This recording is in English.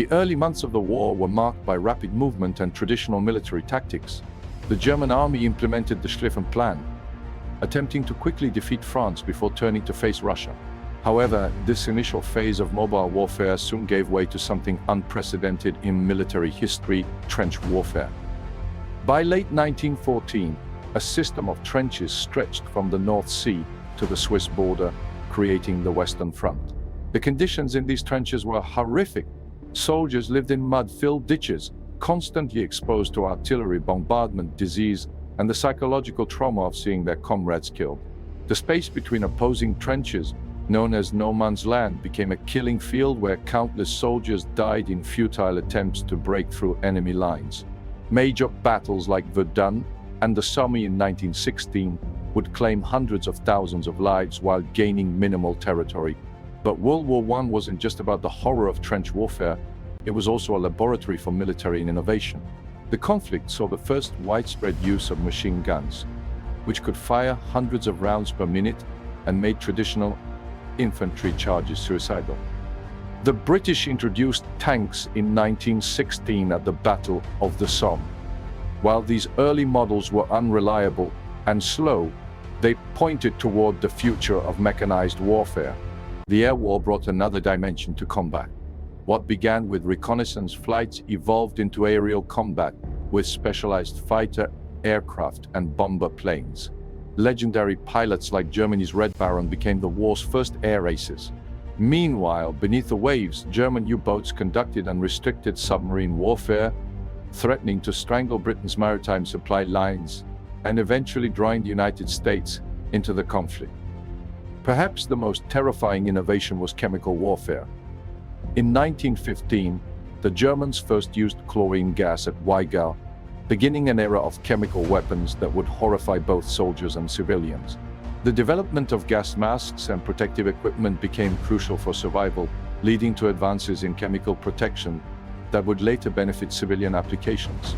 The early months of the war were marked by rapid movement and traditional military tactics. The German army implemented the Schlieffen Plan, attempting to quickly defeat France before turning to face Russia. However, this initial phase of mobile warfare soon gave way to something unprecedented in military history: trench warfare. By late 1914, a system of trenches stretched from the North Sea to the Swiss border, creating the Western Front. The conditions in these trenches were horrific. Soldiers lived in mud-filled ditches, constantly exposed to artillery bombardment, disease, and the psychological trauma of seeing their comrades killed. The space between opposing trenches, known as no man's land, became a killing field where countless soldiers died in futile attempts to break through enemy lines. Major battles like Verdun and the Somme in 1916 would claim hundreds of thousands of lives while gaining minimal territory. But World War I wasn't just about the horror of trench warfare, it was also a laboratory for military innovation. The conflict saw the first widespread use of machine guns, which could fire hundreds of rounds per minute and made traditional infantry charges suicidal. The British introduced tanks in 1916 at the Battle of the Somme. While these early models were unreliable and slow, they pointed toward the future of mechanized warfare. The air war brought another dimension to combat. What began with reconnaissance flights evolved into aerial combat with specialized fighter aircraft and bomber planes. Legendary pilots like Germany's Red Baron became the war's first air aces. Meanwhile, beneath the waves, German U-boats conducted unrestricted submarine warfare, threatening to strangle Britain's maritime supply lines and eventually drawing the United States into the conflict. Perhaps the most terrifying innovation was chemical warfare. In 1915, the Germans first used chlorine gas at Waigal, beginning an era of chemical weapons that would horrify both soldiers and civilians. The development of gas masks and protective equipment became crucial for survival, leading to advances in chemical protection that would later benefit civilian applications.